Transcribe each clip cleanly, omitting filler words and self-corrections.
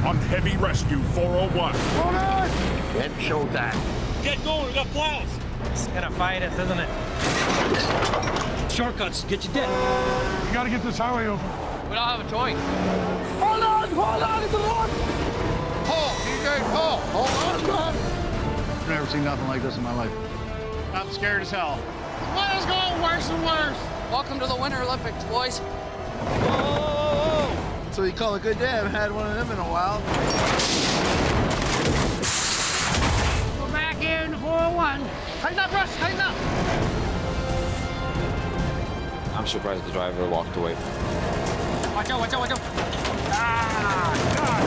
on Heavy Rescue 401. Hold on! Get showtime. Get going, we got Plows. It's gonna fight us, isn't it? Shortcuts, get you dead. We gotta get this highway open. We don't have a choice. Hold on, it's the road! Pull, DJ, pull. Hold on, man. I've never seen nothing like this in my life. I'm scared as hell. The weather's going worse and worse. Welcome to the Winter Olympics, boys. So you call a good day. I haven't had one of them in a while. We're back here in the 401. Tighten up, Russ, tighten up. I'm surprised the driver walked away. Watch out, watch out, watch out. Ah, God!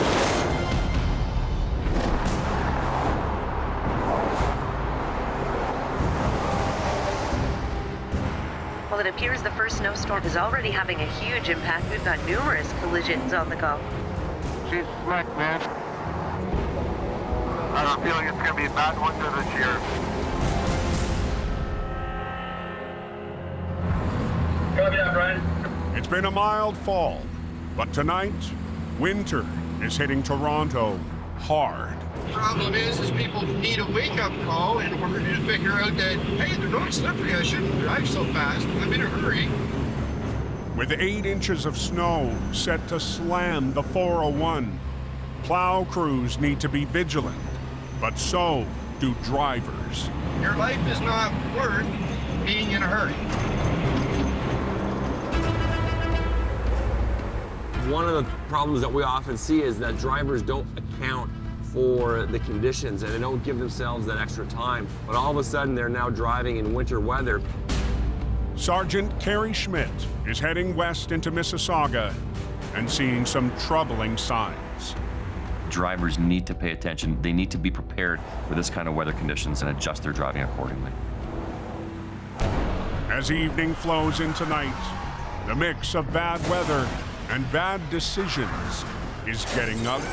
Well, it appears the first snowstorm is already having a huge impact. We've got numerous collisions on the go. She's wrecked, man. I have a feeling it's going to be a bad winter this year. Copy that, Brian. It's been a mild fall, but tonight, winter is hitting Toronto hard. The problem is people need a wake-up call in order to figure out that, hey, they're not slippery. I shouldn't drive so fast. I'm in a hurry. With 8 inches of snow set to slam the 401, plow crews need to be vigilant, but so do drivers. Your life is not worth being in a hurry. One of the problems that we often see is that drivers don't account for the conditions and they don't give themselves that extra time. But all of a sudden, they're now driving in winter weather. Sergeant Kerry Schmidt is heading west into Mississauga and seeing some troubling signs. Drivers need to pay attention. They need to be prepared for this kind of weather conditions and adjust their driving accordingly. As evening flows into night, the mix of bad weather and bad decisions is getting ugly.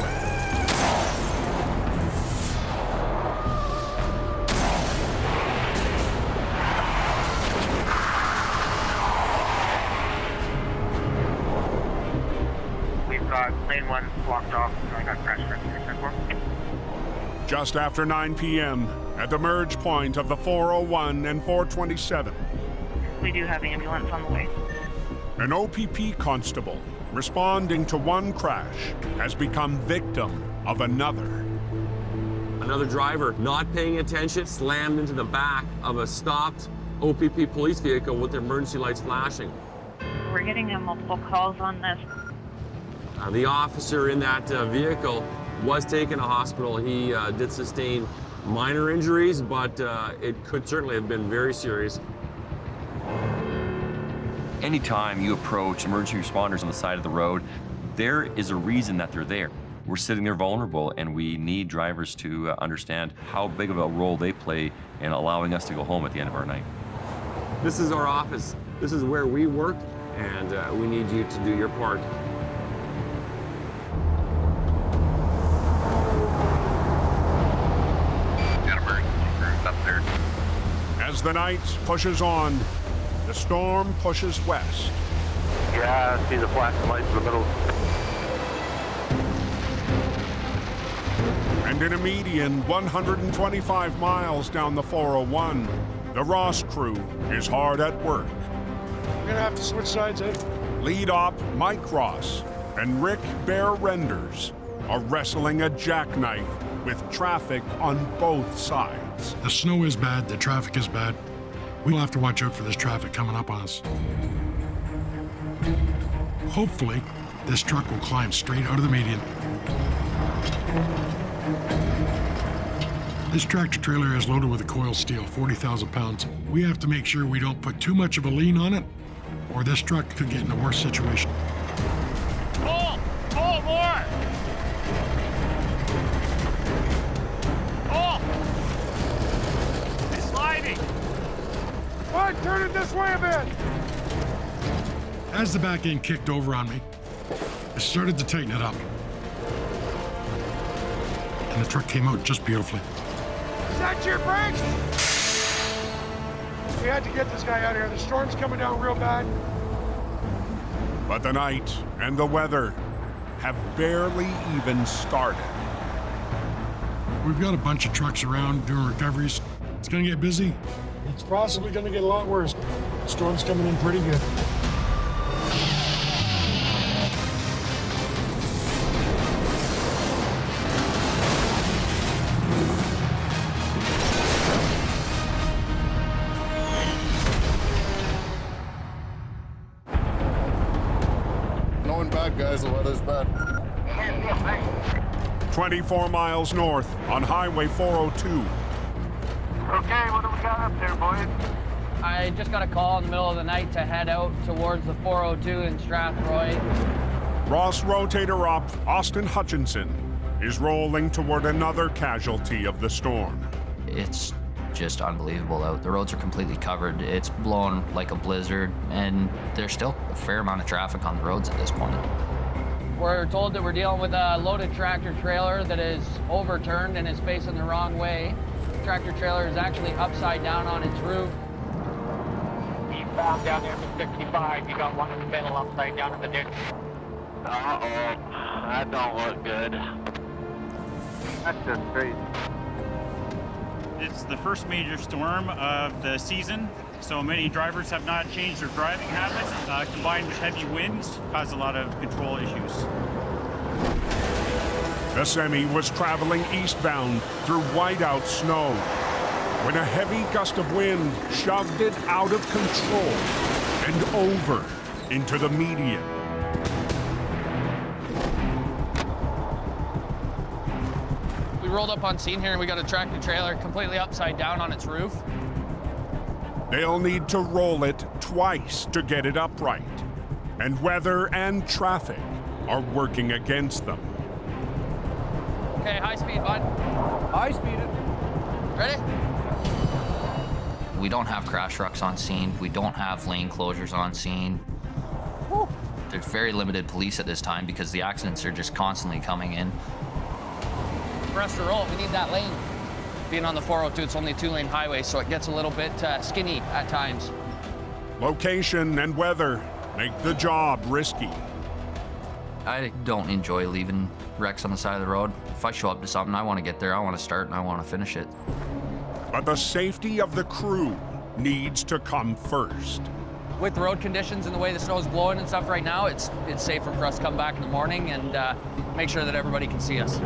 We've got lane 1 blocked off. I got crash rescue. Just after 9 p.m., at the merge point of the 401 and 427, We do have ambulance on the way. an OPP constable responding to one crash has become victim of another. Another driver not paying attention slammed into the back of a stopped OPP police vehicle with their emergency lights flashing. We're getting multiple calls on this. The officer in that vehicle was taken to hospital. He did sustain minor injuries, but it could certainly have been very serious. Anytime you approach emergency responders on the side of the road, there is a reason that they're there. We're sitting there vulnerable, and we need drivers to understand how big of a role they play in allowing us to go home at the end of our night. This is our office. This is where we work, and we need you to do your part. Got emergency crews up there. As the night pushes on, the storm pushes west. Yeah, I see the flashing lights in the middle. And in a median 125 miles down the 401, the Ross crew is hard at work. We're gonna have to switch sides, eh? Lead op Mike Ross and Rick Bear Renders are wrestling a jackknife with traffic on both sides. The snow is bad, the traffic is bad. We'll have to watch out for this traffic coming up on us. Hopefully, this truck will climb straight out of the median. This tractor trailer is loaded with a coil steel, 40,000 pounds. We have to make sure we don't put too much of a lean on it, or this truck could get in a worse situation. Pull! Pull more! Pull! It's sliding! Come on, turn it this way a bit! As the back end kicked over on me, I started to tighten it up. And the truck came out just beautifully. Is that your brakes? We had to get this guy out of here. The storm's coming down real bad. But the night and the weather have barely even started. We've got a bunch of trucks around doing recoveries. It's gonna get busy. It's possibly gonna get a lot worse. The storm's coming in pretty good. Going bad, guys. The weather's bad. 24 miles north on Highway 402. Okay, what do we got up there, boys? I just got a call in the middle of the night to head out towards the 402 in Strathroy. Ross Rotator op Austin Hutchinson is rolling toward another casualty of the storm. It's just unbelievable out. The roads are completely covered. It's blown like a blizzard, and there's still a fair amount of traffic on the roads at this point. We're told that we're dealing with a loaded tractor trailer that is overturned and is facing the wrong way. The tractor trailer is actually upside down on its roof. Eastbound down there for 65. You got one in the middle upside down in the ditch. Uh-oh. That don't look good. That's just crazy. It's the first major storm of the season, so many drivers have not changed their driving habits. Combined with heavy winds, caused a lot of control issues. The semi was traveling eastbound through whiteout snow when a heavy gust of wind shoved it out of control and over into the median. We rolled up on scene here and we got a tractor trailer completely upside down on its roof. They'll need to roll it twice to get it upright, and weather and traffic are working against them. Okay, high speed, bud. High speed it. Ready? We don't have crash trucks on scene. We don't have lane closures on scene. Woo. There's very limited police at this time because the accidents are just constantly coming in. For us to roll, we need that lane. Being on the 402, it's only a 2-lane highway, so it gets a little bit skinny at times. Location and weather make the job risky. I don't enjoy leaving wrecks on the side of the road. If I show up to something, I want to get there, I want to start, and I want to finish it. But the safety of the crew needs to come first. With the road conditions and the way the snow's blowing and stuff right now, it's safer for us to come back in the morning and make sure that everybody can see us.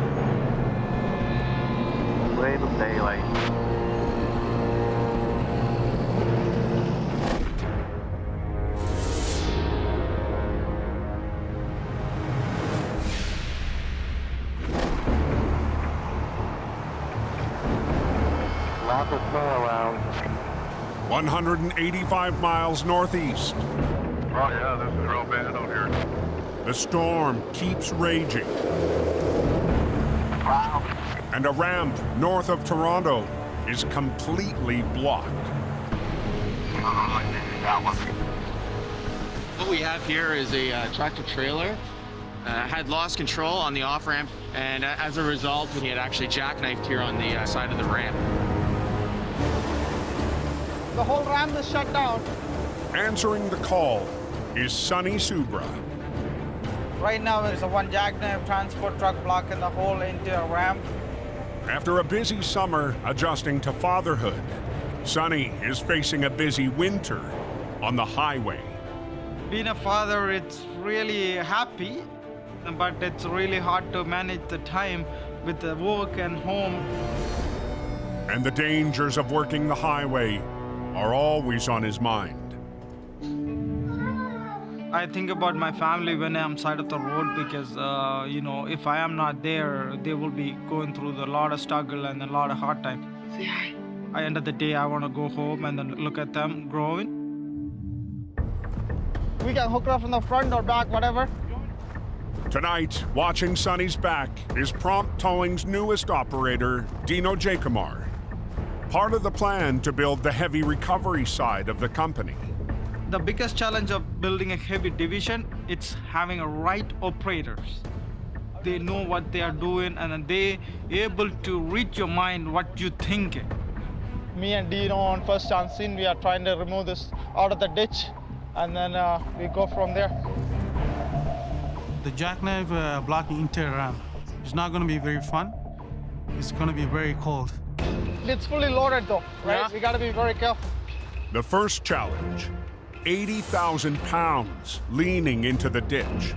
Wait till daylight. Lots of snow around. 185 miles northeast. Oh, yeah, this is real bad out here. The storm keeps raging. Wow. And a ramp north of Toronto is completely blocked. What we have here is a tractor trailer. Had lost control on the off-ramp, and as a result, he had actually jackknifed here on the side of the ramp. The whole ramp is shut down. Answering the call is Sonny Subra. Right now, there's a one jackknife transport truck blocking the whole entire ramp. After a busy summer adjusting to fatherhood, Sonny is facing a busy winter on the highway. Being a father, it's really happy, but it's really hard to manage the time with the work and home. And the dangers of working the highway are always on his mind. I think about my family when I'm side of the road because, if I am not there, they will be going through a lot of struggle and a lot of hard time. Say hi. At the end of the day, I want to go home and then look at them growing. We can hook up from the front or back, whatever. Tonight, watching Sonny's back is Prompt Towing's newest operator, Dino Jacomar. Part of the plan to build the heavy recovery side of the company. The biggest challenge of building a heavy division, it's having a right operators. They know what they are doing and they able to read your mind what you think. Me and Dino on first on scene, we are trying to remove this out of the ditch and then we go from there. The jackknife blocking entire ramp. It's not going to be very fun. It's going to be very cold. It's fully loaded though, right? Yeah. We gotta be very careful. The first challenge, 80,000 pounds leaning into the ditch.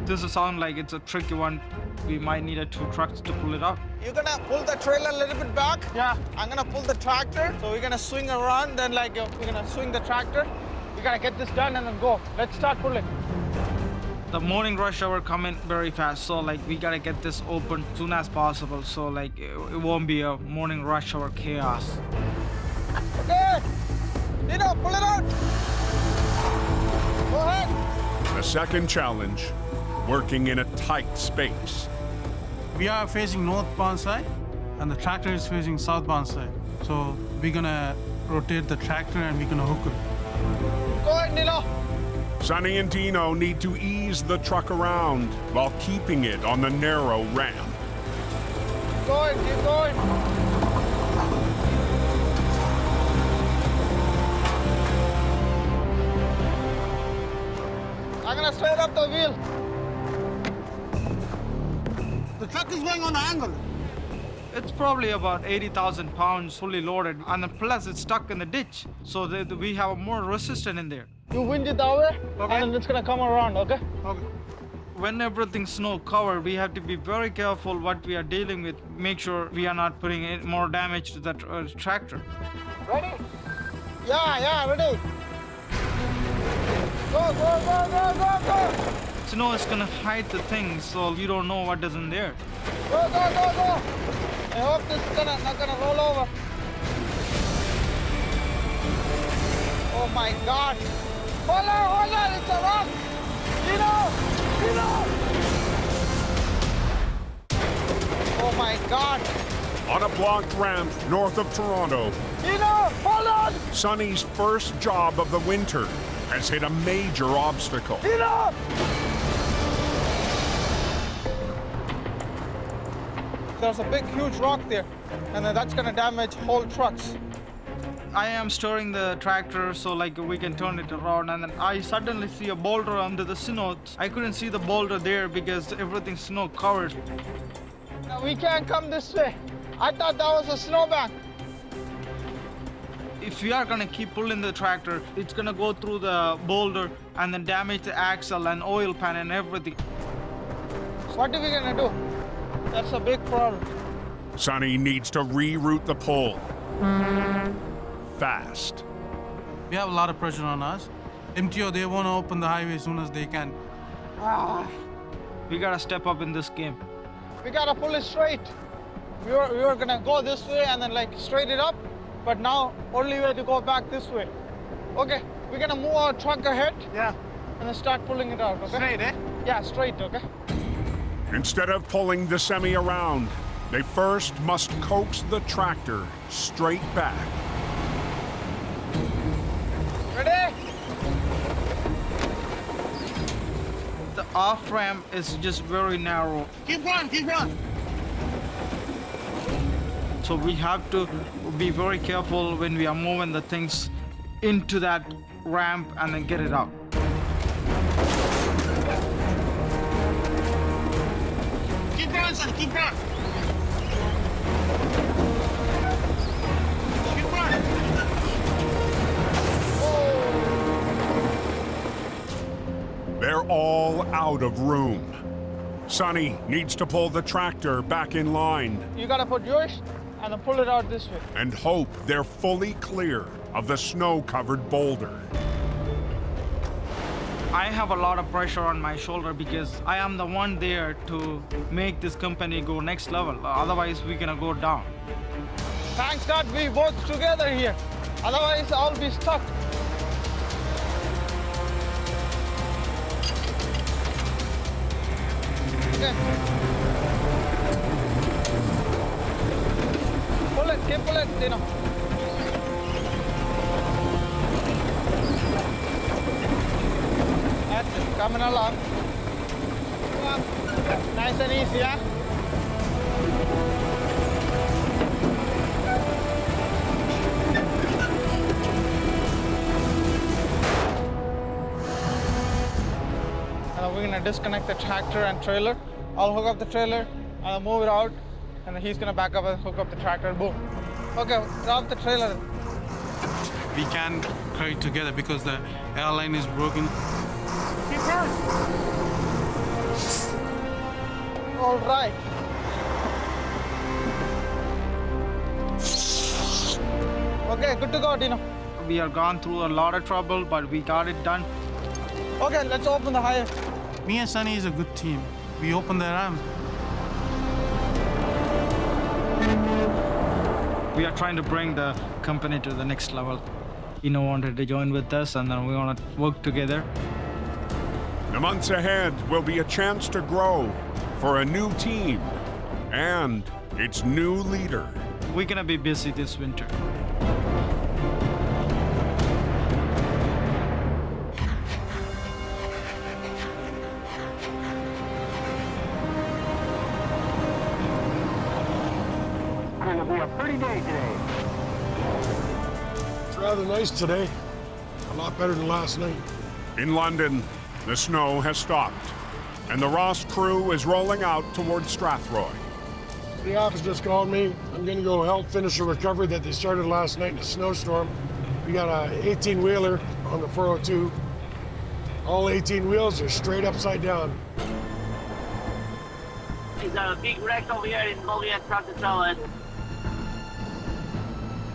This will sound like it's a tricky one. We might need 2 trucks to pull it out. You're gonna pull the trailer a little bit back. Yeah. I'm gonna pull the tractor. So we're gonna swing around, then we're gonna swing the tractor. We gotta get this done and then go. Let's start pulling. The morning rush hour coming very fast, so we gotta get this open soon as possible, so it won't be a morning rush hour chaos. Okay, pull it out. Go ahead. The second challenge, working in a tight space. We are facing northbound side, and the tractor is facing southbound side. So we're gonna rotate the tractor and we're gonna hook it. Go ahead, Nilo. Sonny and Dino need to ease the truck around while keeping it on the narrow ramp. Keep going, keep going. I'm gonna straight up the wheel. The truck is going on the angle. It's probably about 80,000 pounds fully loaded, and then plus it's stuck in the ditch, so we have more resistance in there. You wind it that way, okay, and then it's gonna come around, okay? Okay. When everything's snow covered, we have to be very careful what we are dealing with. Make sure we are not putting in more damage to that tractor. Ready? Yeah, ready. Go, go, go, go, go, go. Snow is gonna hide the things, so you don't know what is in there. Go, go, go, go. I hope this is not gonna roll over. Oh my God. Hold on, it's a rock. Dino. Oh my God. On a blocked ramp north of Toronto, Dino, hold on. Sonny's first job of the winter has hit a major obstacle. Dino. There's a big, huge rock there, and that's gonna damage whole trucks. I am stirring the tractor so we can turn it around, and then I suddenly see a boulder under the snow. I couldn't see the boulder there because everything's snow covered. No, we can't come this way. I thought that was a snowbank. If we are gonna keep pulling the tractor, it's gonna go through the boulder and then damage the axle and oil pan and everything. What are we gonna do? That's a big problem. Sonny needs to reroute the pull. Fast. We have a lot of pressure on us. MTO, they want to open the highway as soon as they can. We gotta step up in this game. We gotta pull it straight. We were gonna go this way and then straight it up, but now only way to go back this way. Okay, we're gonna move our truck ahead. Yeah. And then start pulling it out, okay? Straight, eh? Yeah, straight, okay? Instead of pulling the semi around, they first must coax the tractor straight back. Ready? The off-ramp is just very narrow. Keep going. So we have to be very careful when we are moving the things into that ramp and then get it out. Keep going, son, keep going. Keep going. They're all out of room. Sonny needs to pull the tractor back in line You gotta put yours and then pull it out this way. and hope they're fully clear of the snow-covered boulder. I have a lot of pressure on my shoulder because I am the one there to make this company go next level. Otherwise, we're gonna go down. Thanks God we both together here. Otherwise, I'll be stuck. Okay. Pull it, Dino. That's it, coming along. Come on. Nice and easy, yeah? we're gonna disconnect the tractor and trailer. I'll hook up the trailer, I'll move it out, and then he's gonna back up and hook up the tractor, boom. Okay, drop the trailer. We can't carry it together because the airline is broken. Keep going. All right. Okay, good to go, Dino. We have gone through a lot of trouble, but we got it done. Okay, let's open the higher. Me and Sunny is a good team. We open the ram. We are trying to bring the company to the next level. Dino wanted to join with us, and then we want to work together. The months ahead will be a chance to grow for a new team and its new leader. We're gonna be busy this winter. It's gonna be a pretty day today. It's rather nice today. A lot better than last night. In London, the snow has stopped, and the Ross crew is rolling out towards Strathroy. The office just called me. I'm gonna go help finish a recovery that they started last night in a snowstorm. We got a 18-wheeler on the 402. All 18 wheels are straight upside down. There's a big wreck over here in Moliet truck to sell it.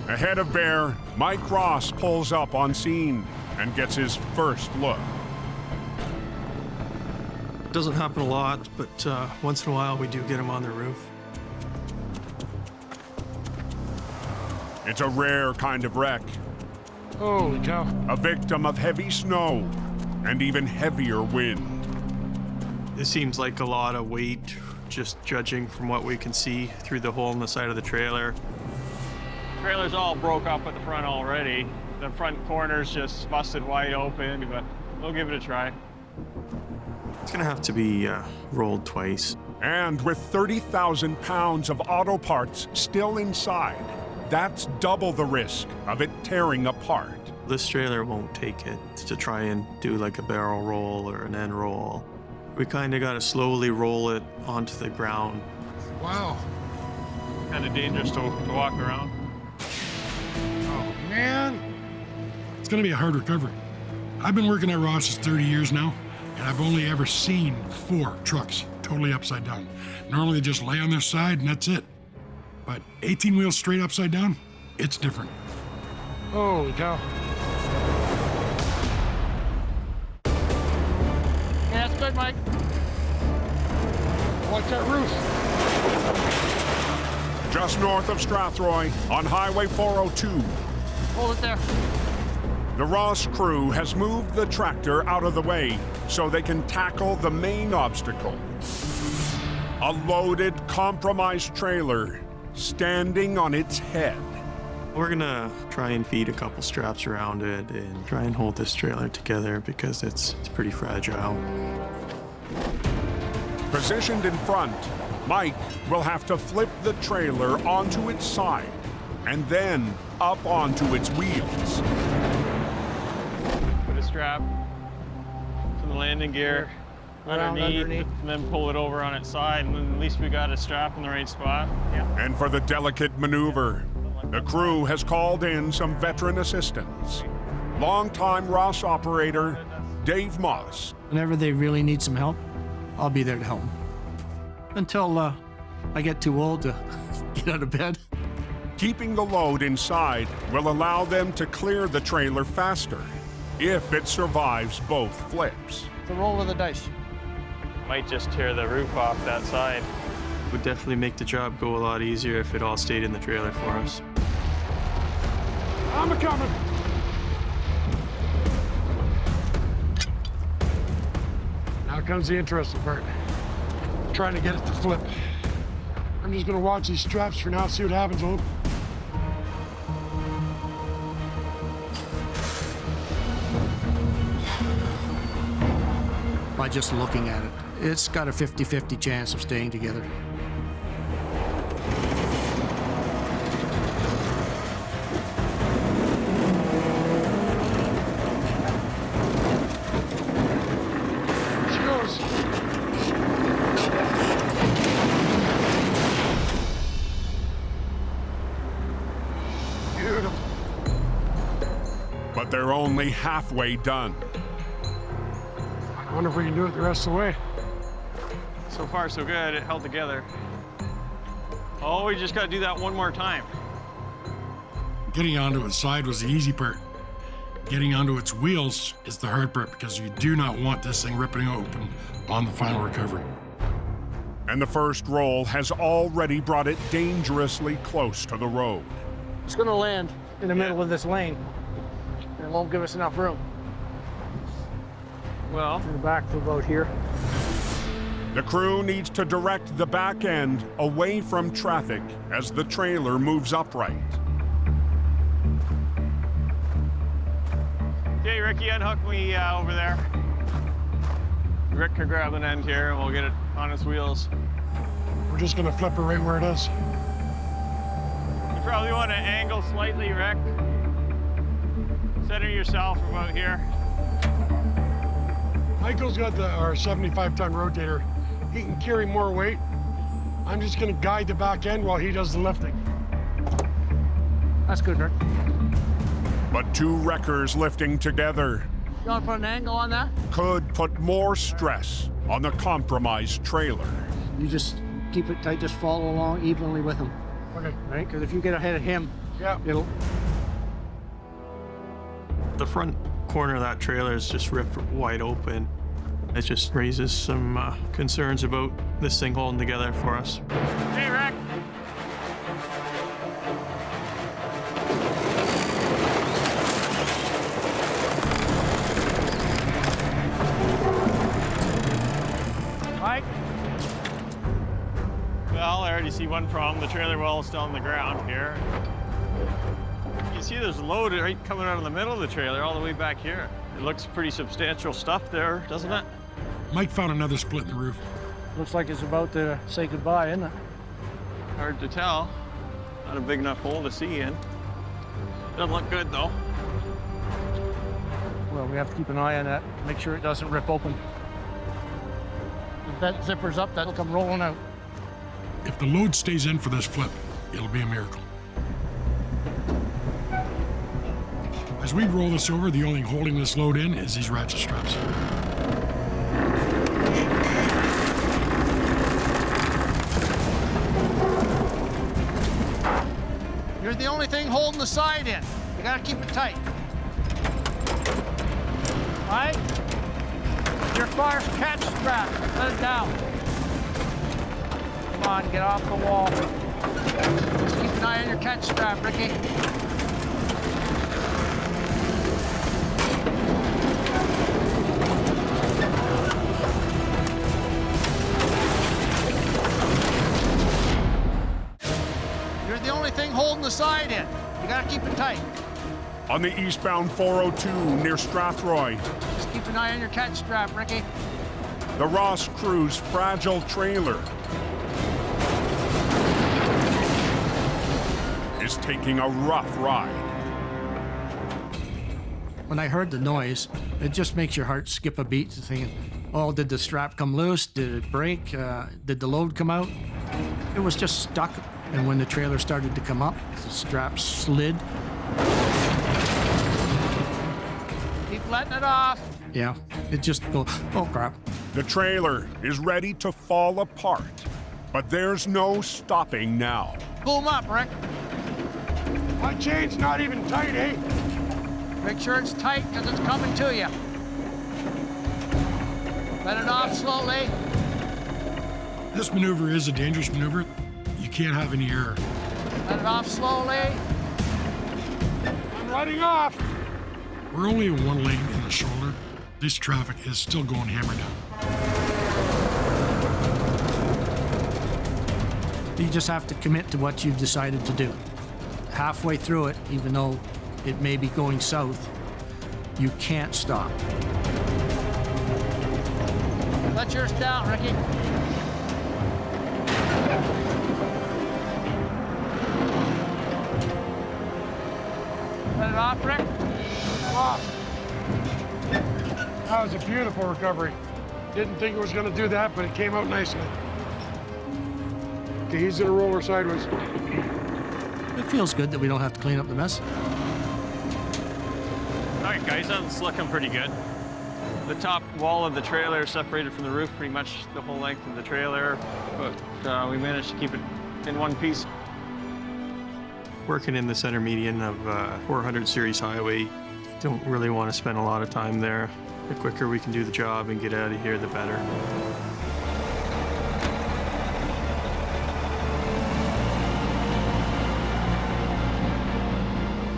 Ahead of Bear, Mike Ross pulls up on scene and gets his first look. It doesn't happen a lot, but once in a while we do get them on the roof. It's a rare kind of wreck. Holy cow. A victim of heavy snow and even heavier wind. It seems like a lot of weight, just judging from what we can see through the hole in the side of the trailer. Trailer's all broke up at the front already. The front corner's just busted wide open, but we'll give it a try. It's gonna have to be rolled twice. And with 30,000 pounds of auto parts still inside, that's double the risk of it tearing apart. This trailer won't take it to try and do like a barrel roll or an end roll. We kind of got to slowly roll it onto the ground. Wow. Kind of dangerous to walk around. Oh, man. It's gonna be a hard recovery. I've been working at Ross's 30 years now, and I've only ever seen 4 trucks totally upside down. Normally they just lay on their side and that's it. But 18 wheels straight upside down, it's different. Holy cow. Yeah, that's good, Mike. Watch that roof. Just north of Strathroy on Highway 402. Hold it there. The Ross crew has moved the tractor out of the way so they can tackle the main obstacle. A loaded, compromised trailer standing on its head. We're gonna try and feed a couple straps around it and try and hold this trailer together because it's pretty fragile. Positioned in front, Mike will have to flip the trailer onto its side and then up onto its wheels. Put a strap to the landing gear underneath, and then pull it over on its side, and then at least we got a strap in the right spot. Yeah. And for the delicate maneuver, the crew has called in some veteran assistance. Longtime Ross operator Dave Moss. Whenever they really need some help, I'll be there to help them. Until I get too old to get out of bed. Keeping the load inside will allow them to clear the trailer faster if it survives both flips. It's a roll of the dice. Might just tear the roof off that side. Would definitely make the job go a lot easier if it all stayed in the trailer for us. I'm a-coming. Now comes the interesting part. Trying to get it to flip. I'm just gonna watch these straps for now, see what happens with them. By just looking at it, it's got a 50-50 chance of staying together. She goes. but they're only halfway done. I wonder if we can do it the rest of the way. So far, so good. It held together. Oh, we just got to do that one more time. Getting onto its side was the easy part. Getting onto its wheels is the hard part because you do not want this thing ripping open on the final recovery. And the first roll has already brought it dangerously close to the road. It's gonna land in the middle of this lane. It won't give us enough room. Well, in the back to about here. The crew needs to direct the back end away from traffic as the trailer moves upright. Okay, Ricky, unhook me over there. Rick can grab an end here and we'll get it on its wheels. We're just gonna flip it right where it is. You probably want to angle slightly, Rick. Center yourself about here. Michael's got our 75-ton rotator. He can carry more weight. I'm just gonna guide the back end while he does the lifting. That's good, Rick. But two wreckers lifting together You want to put an angle on that? could put more stress on the compromised trailer. You just keep it tight, just follow along evenly with him. Okay. Right? Because if you get ahead of him, it'll... The front corner of that trailer is just ripped wide open. It just raises some concerns about this thing holding together for us. Hey, Rick! Mike? Well, I already see one problem. The trailer well is still on the ground here. You see there's a load right coming out of the middle of the trailer all the way back here. It looks pretty substantial stuff there, doesn't it? Mike found another split in the roof. Looks like it's about to say goodbye, isn't it? Hard to tell. Not a big enough hole to see in. Doesn't look good though. Well, we have to keep an eye on that, make sure it doesn't rip open. If that zipper's up, that'll come rolling out. If the load stays in for this flip, it'll be a miracle. As we roll this over, the only thing holding this load in is these ratchet straps. You're the only thing holding the side in. You gotta keep it tight. Right? Your fire's catch strap. Let it down. Come on, get off the wall. Just keep an eye on your catch strap, Ricky. You're the only thing holding the side in. You gotta keep it tight. On the eastbound 402 near Strathroy, Just keep an eye on your catch strap, Ricky. the Ross Crew's fragile trailer is taking a rough ride. When I heard the noise, it just makes your heart skip a beat, thinking, oh, did the strap come loose? Did it break? Did the load come out? It was just stuck. And when the trailer started to come up, the strap slid. Keep letting it off. Yeah, it just goes, oh crap. The trailer is ready to fall apart, but there's no stopping now. Boom up, Rick. My chain's not even tight, eh? Make sure it's tight because it's coming to you. Let it off slowly. This maneuver is a dangerous maneuver. You can't have any error. Let it off slowly. I'm letting off. We're only in one lane in the shoulder. This traffic is still going hammer down. You just have to commit to what you've decided to do. Halfway through it, even though it may be going south, you can't stop. Let yours down, Ricky. Let it off, Rick. Off. That was a beautiful recovery. Didn't think it was going to do that, but it came out nicely. Okay, he's going to roll her sideways. It feels good that we don't have to clean up the mess. All right, guys, that's looking pretty good. The top wall of the trailer is separated from the roof pretty much the whole length of the trailer, but we managed to keep it in one piece. Working in the center median of 400 series highway, don't really want to spend a lot of time there. The quicker we can do the job and get out of here, the better.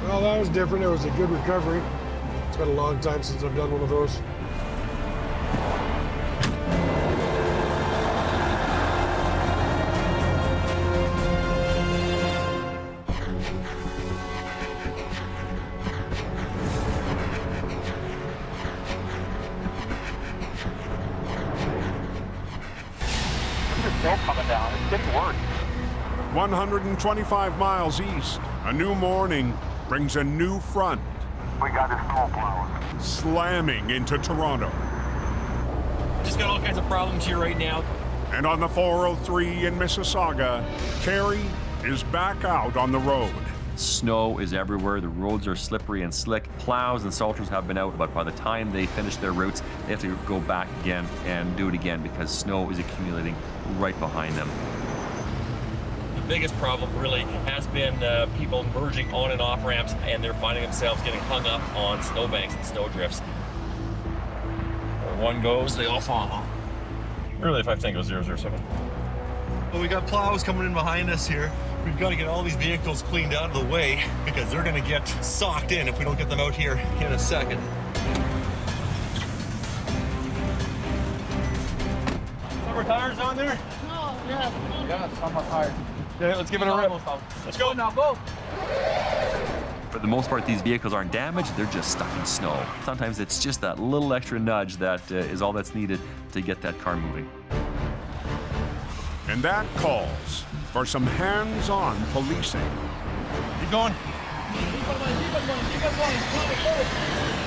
Well, that was different. It was a good recovery. It's been a long time since I've done one of those. Snow coming down. It didn't work. 125 miles east, a new morning brings a new front. We got a snow plow. Slamming into Toronto. Just got all kinds of problems here right now. And on the 403 in Mississauga, Carey is back out on the road. Snow is everywhere. The roads are slippery and slick. Plows and salters have been out, but by the time they finish their routes, they have to go back again and do it again because snow is accumulating right behind them. The biggest problem really has been people merging on and off ramps, and they're finding themselves getting hung up on snowbanks and snow drifts. Where one goes, they all follow. Really, if I think it was 007. Well, we got plows coming in behind us here. We've got to get all these vehicles cleaned out of the way because they're going to get socked in if we don't get them out here in a second. Summer tires on there? No, yeah, summer tires. Yeah, let's give it a rip. Let's go. Now go. For the most part, these vehicles aren't damaged, they're just stuck in snow. Sometimes it's just that little extra nudge that is all that's needed to get that car moving. And that calls for some hands-on policing. Keep going.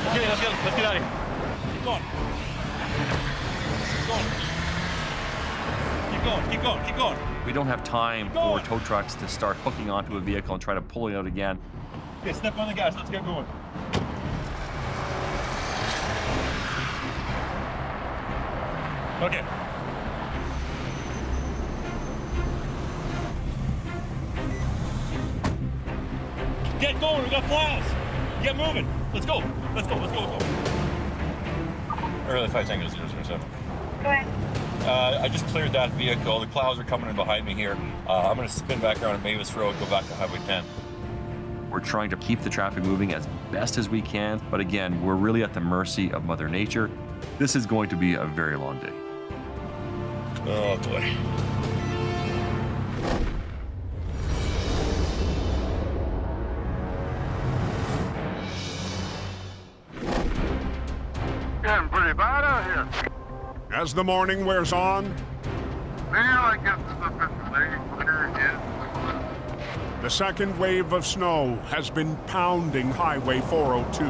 Okay, let's get out of here. Keep going. Keep going. Keep going. We don't have time for tow trucks to start hooking onto a vehicle and try to pull it out again. Okay, step on the gas. Let's get going. Okay. Get going. We got plows. Get moving. Let's go. Let's go. Early 5 Tango 007. Go ahead. I just cleared that vehicle. The plows are coming in behind me here. I'm going to spin back around at Mavis Road, go back to Highway 10. We're trying to keep the traffic moving as best as we can, but again, we're really at the mercy of Mother Nature. This is going to be a very long day. Oh, boy. Getting pretty bad out here. As the morning wears on, I guess the clear is. the second wave of snow has been pounding Highway 402.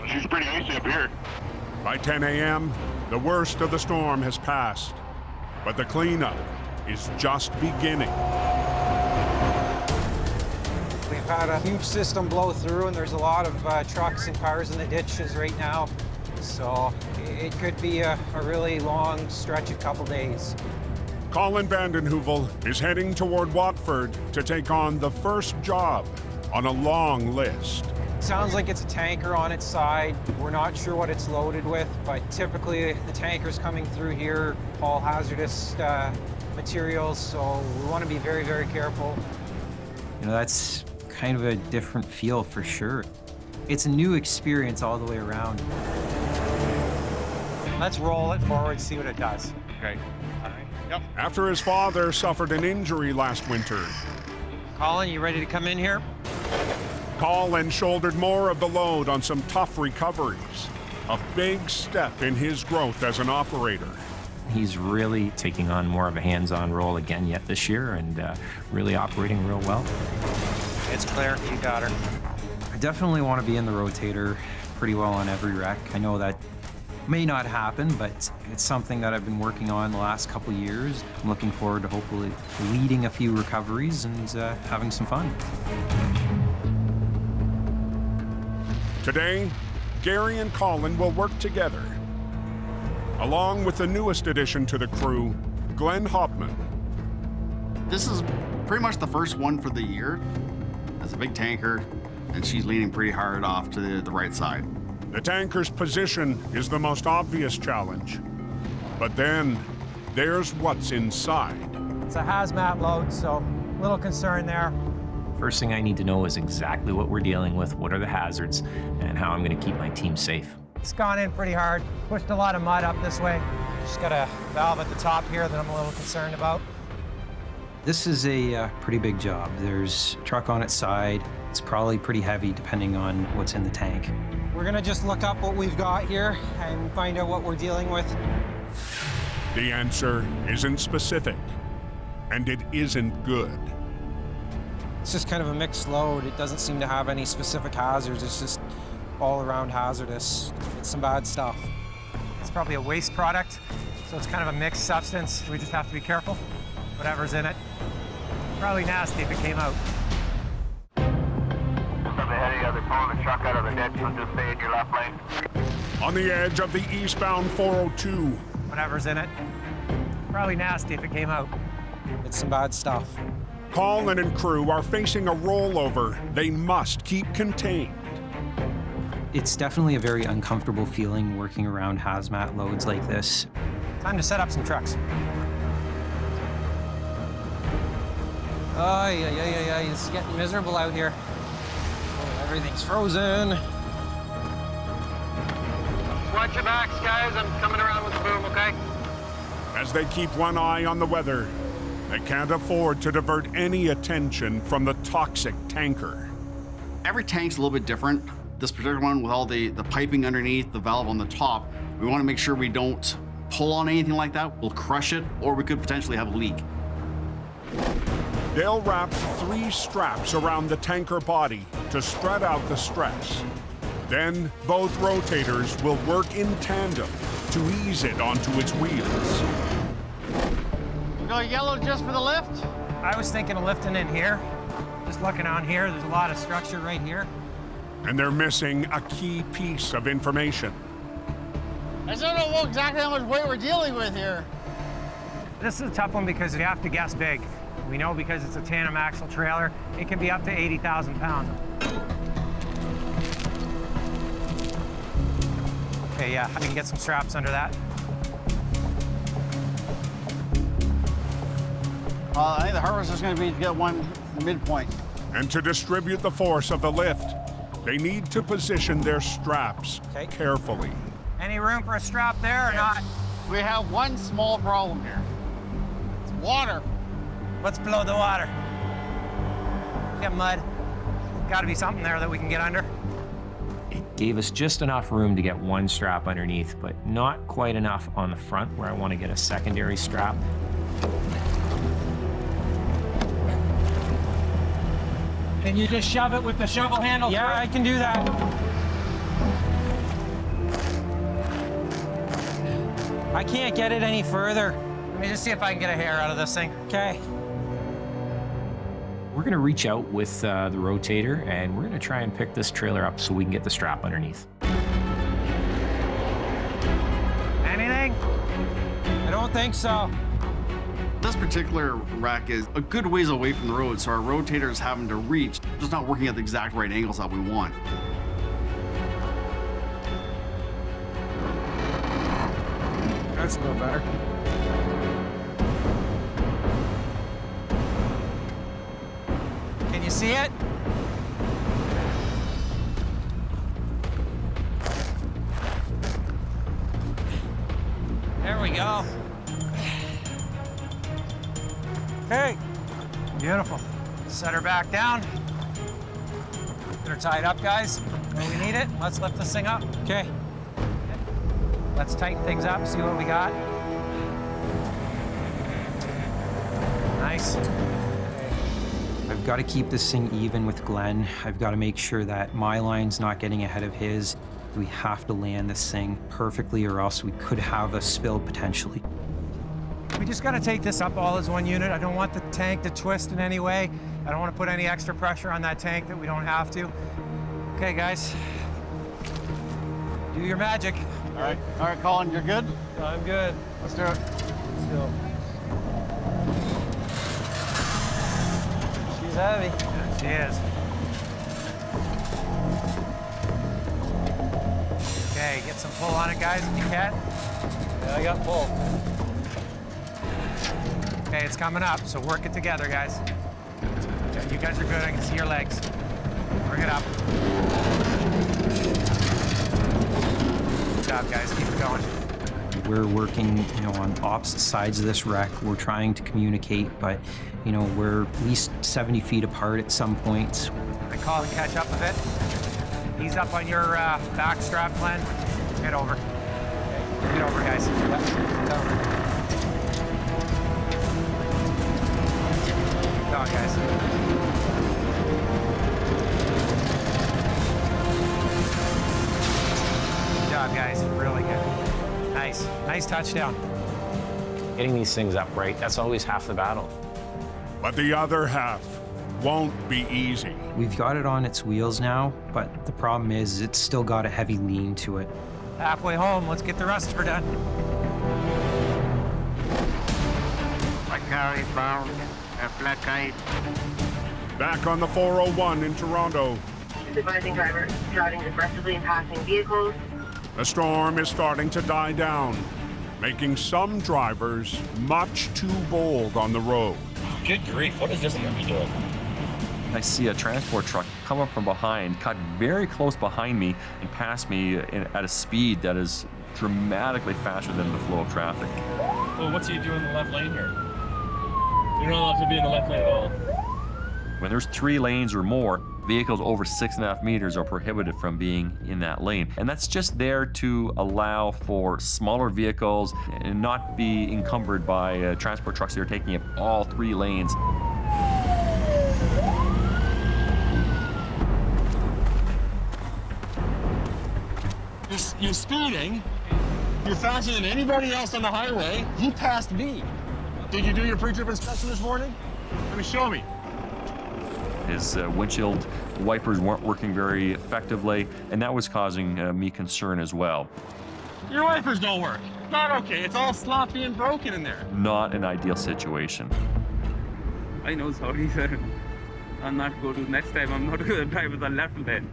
She's pretty icy up here. By 10 a.m., the worst of the storm has passed, but the cleanup is just beginning. We've had a huge system blow through, and there's a lot of trucks and cars in the ditches right now. So it could be a really long stretch, a couple days. Colin Vandenheuvel is heading toward Watford to take on the first job on a long list. Sounds like it's a tanker on its side. We're not sure what it's loaded with, but typically the tankers coming through here haul hazardous materials, so we want to be very, very careful. You know, that's kind of a different feel for sure. It's a new experience all the way around. Let's roll it forward, see what it does. Okay. All right. Yep. After his father suffered an injury last winter, Colin, you ready to come in here? Colin shouldered more of the load on some tough recoveries. A big step in his growth as an operator. He's really taking on more of a hands-on role again yet this year and really operating real well. It's clear, you got her. I definitely want to be in the Rotator pretty well on every wreck. I know that may not happen, but it's something that I've been working on the last couple years. I'm looking forward to hopefully leading a few recoveries and having some fun. Today, Gary and Colin will work together, along with the newest addition to the crew, Glenn Hopman. This is pretty much the first one for the year. It's a big tanker, and she's leaning pretty hard off to the right side. The tanker's position is the most obvious challenge. But then, there's what's inside. It's a hazmat load, so a little concern there. First thing I need to know is exactly what we're dealing with, what are the hazards, and how I'm going to keep my team safe. It's gone in pretty hard, pushed a lot of mud up this way. Just got a valve at the top here that I'm a little concerned about. This is a pretty big job. There's a truck on its side. It's probably pretty heavy depending on what's in the tank. We're gonna just look up what we've got here and find out what we're dealing with. The answer isn't specific, and it isn't good. It's just kind of a mixed load. It doesn't seem to have any specific hazards. It's just all around hazardous. It's some bad stuff. It's probably a waste product, so it's kind of a mixed substance. We just have to be careful, whatever's in it. Probably nasty if it came out. They're pulling the truck out of the ditch, so just stay in your left lane. On the edge of the eastbound 402. Whatever's in it. Probably nasty if it came out. It's some bad stuff. Colin and crew are facing a rollover they must keep contained. It's definitely a very uncomfortable feeling working around hazmat loads like this. Time to set up some trucks. Oh, yeah. It's getting miserable out here. Oh, everything's frozen. Watch your backs, guys. I'm coming around with the boom, okay? As they keep one eye on the weather, they can't afford to divert any attention from the toxic tanker. Every tank's a little bit different. This particular one, with all the piping underneath, the valve on the top, we want to make sure we don't pull on anything like that. We'll crush it, or we could potentially have a leak. They'll wrap 3 straps around the tanker body to spread out the stress. Then both rotators will work in tandem to ease it onto its wheels. You go yellow just for the lift? I was thinking of lifting in here. Just looking on here, there's a lot of structure right here. And they're missing a key piece of information. I just don't know exactly how much weight we're dealing with here. This is a tough one because you have to guess big. We know because it's a tandem axle trailer, it can be up to 80,000 pounds. Okay, yeah, I can get some straps under that. I think the hardest is going to be to get one midpoint. And to distribute the force of the lift, they need to position their straps carefully. Any room for a strap there or not? We have one small problem here. It's water. Let's blow the water. Get mud. Gotta be something there that we can get under. It gave us just enough room to get one strap underneath, but not quite enough on the front where I want to get a secondary strap. Can you just shove it with the shovel handle? Yeah, I can do that. I can't get it any further. Let me just see if I can get a hair out of this thing. Okay. We're going to reach out with the rotator, and we're going to try and pick this trailer up so we can get the strap underneath. Anything? I don't think so. This particular rack is a good ways away from the road, so our rotator is having to reach, just not working at the exact right angles that we want. That's a little better. Can you see it? There we go. Okay, beautiful. Set her back down. Get her tied up, guys. Where we need it. Let's lift this thing up. Okay. Let's tighten things up, see what we got. Nice. I've got to keep this thing even with Glenn. I've got to make sure that my line's not getting ahead of his. We have to land this thing perfectly or else we could have a spill potentially. We just got to take this up all as one unit. I don't want the tank to twist in any way. I don't want to put any extra pressure on that tank that we don't have to. Okay, guys, Do your magic. All right, Colin, you're good? I'm good. Let's do it. Let's go. She's heavy. Yeah, she is. Okay, get some pull on it, guys, if you can. Yeah, I got pull. Okay, it's coming up, so work it together, guys. Yeah, you guys are good. I can see your legs. Bring it up. Good job, guys. Keep it going. We're working, on opposite sides of this wreck. We're trying to communicate, but, we're at least 70 feet apart at some points. I call and catch up a bit. Ease up on your back strap, Glenn. Get over. Get over, guys. Get over. Good dog, guys. Good job, guys. Really good. Nice touchdown. Getting these things up right, that's always half the battle. But the other half won't be easy. We've got it on its wheels now, but the problem is it's still got a heavy lean to it. Halfway home, let's get the rest of her done. Carry bound, a flat kite. Back on the 401 in Toronto. Supervising driver, driving aggressively and passing vehicles. The storm is starting to die down, making some drivers much too bold on the road. Good grief, what is this thing doing? I see a transport truck come up from behind, cut very close behind me, and pass me at a speed that is dramatically faster than the flow of traffic. Well, what's he doing in the left lane here? You're not allowed to be in the left lane at all. When there's 3 lanes or more, vehicles over 6.5 meters are prohibited from being in that lane. And that's just there to allow for smaller vehicles and not be encumbered by transport trucks that are taking up all 3 lanes. You're speeding. You're faster than anybody else on the highway. You passed me. Did you do your pre-trip inspection this morning? Let me show me. His windshield wipers weren't working very effectively, and that was causing me concern as well. Your wipers don't work. Not okay. It's all sloppy and broken in there. Not an ideal situation. I know, sorry, sir. I'm not going to. Next time, I'm not going to drive with the left lane.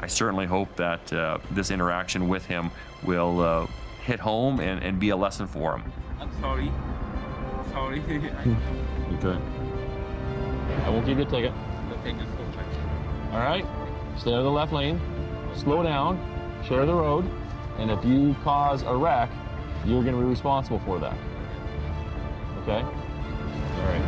I certainly hope that this interaction with him will hit home and be a lesson for him. I'm sorry. Sorry. Okay. I won't give you a ticket. Thank you so much. All right? Stay on the left lane. Slow down. Share the road. And if you cause a wreck, you're going to be responsible for that. Okay? All right.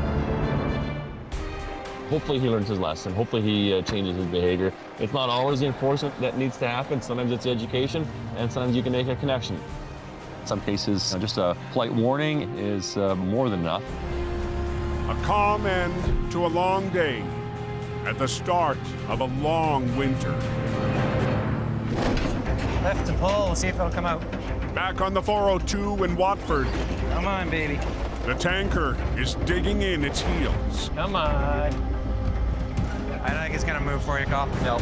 Hopefully he learns his lesson. Hopefully he changes his behavior. It's not always the enforcement that needs to happen. Sometimes it's the education, and sometimes you can make a connection. In some cases, just a polite warning is more than enough. A calm end to a long day at the start of a long winter. Lift and pull, we'll see if it'll come out. Back on the 402 in Watford. Come on, baby. The tanker is digging in its heels. Come on. I don't think it's gonna move for you, Carl. No.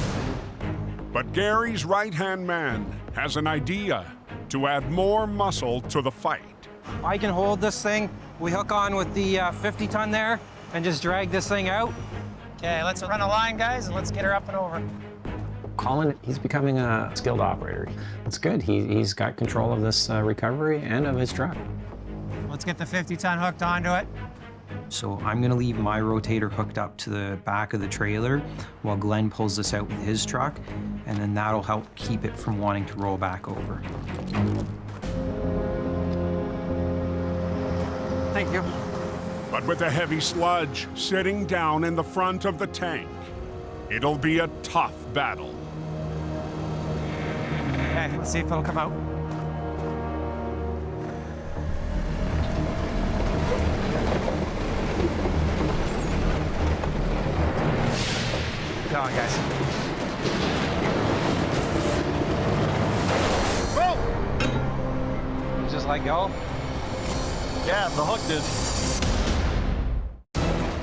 But Gary's right-hand man has an idea to add more muscle to the fight. I can hold this thing. We hook on with the 50-ton there and just drag this thing out. Okay, let's run a line, guys, and let's get her up and over. Colin, he's becoming a skilled operator. That's good. He's got control of this recovery and of his truck. Let's get the 50-ton hooked onto it. So I'm gonna leave my rotator hooked up to the back of the trailer while Glenn pulls this out with his truck, and then that'll help keep it from wanting to roll back over. Thank you. But with a heavy sludge sitting down in the front of the tank, it'll be a tough battle. Okay, let's see if it'll come out. Come on, guys. Whoa! Just let go? Yeah, the hook did.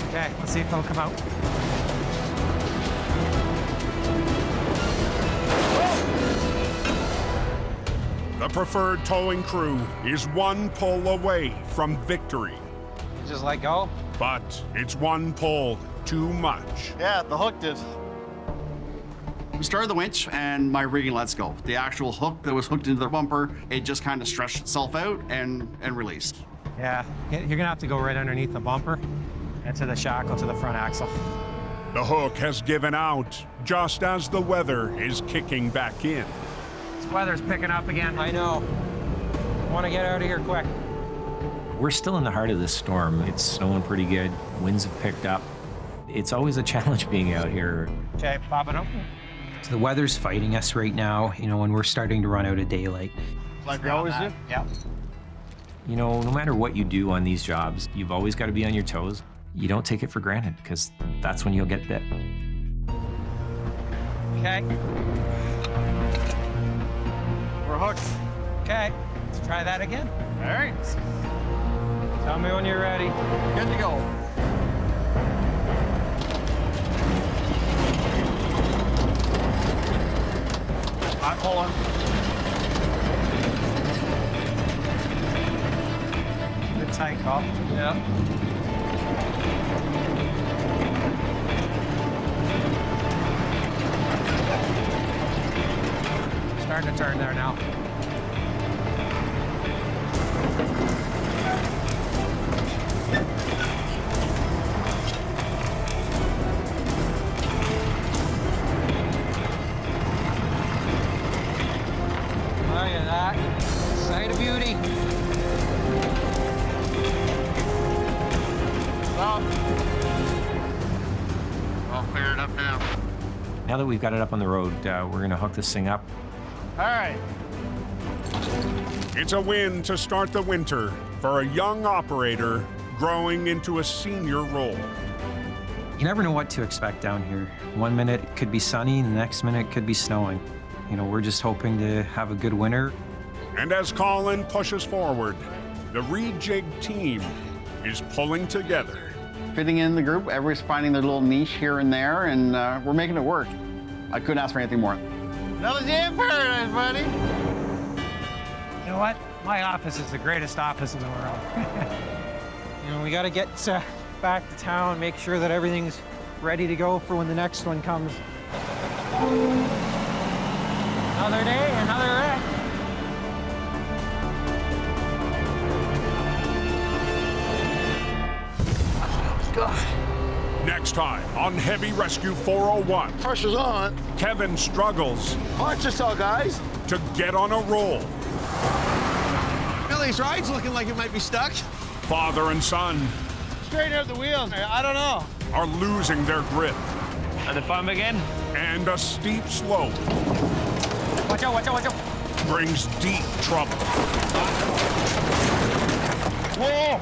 Okay, let's see if it'll come out. The preferred towing crew is one pull away from victory. Just let go. But it's one pull too much. Yeah, the hook did. We started the winch and my rigging lets go. The actual hook that was hooked into the bumper, it just kind of stretched itself out and released. Yeah, you're gonna have to go right underneath the bumper and to the shackle to the front axle. The hook has given out just as the weather is kicking back in. This weather's picking up again. I know. I want to get out of here quick. We're still in the heart of this storm. It's snowing pretty good. Winds have picked up. It's always a challenge being out here. Okay, pop it open. So the weather's fighting us right now, you know, when we're starting to run out of daylight. Like we always do? Yeah. You know, no matter what you do on these jobs, you've always got to be on your toes. You don't take it for granted, because that's when you'll get bit. Okay. We're hooked. Okay, let's try that again. All right. Tell me when you're ready. Good to go. Hot pulling. Good tight call. Yeah. Starting to turn there now. Look at that. Sight of beauty. Stop. All cleared up now. Now that we've got it up on the road, we're going to hook this thing up. All right. It's a win to start the winter for a young operator growing into a senior role. You never know what to expect down here. One minute it could be sunny, the next minute it could be snowing. You know, we're just hoping to have a good winter. And as Colin pushes forward, the rejig team is pulling together. Fitting in the group, everybody's finding their little niche here and there, and we're making it work. I couldn't ask for anything more. Another day in paradise, buddy. You know what? My office is the greatest office in the world. You know, we got to get back to town, make sure that everything's ready to go for when the next one comes. Another day, another wreck. Next time on Heavy Rescue 401. Pressure's on. Kevin struggles. Watch yourself, guys. To get on a roll. Billy's ride's looking like it might be stuck. Father and son Straighten out the wheels. I don't know. are losing their grip. And the fun again. And a steep slope Watch out, watch out, watch out. brings deep trouble. Whoa!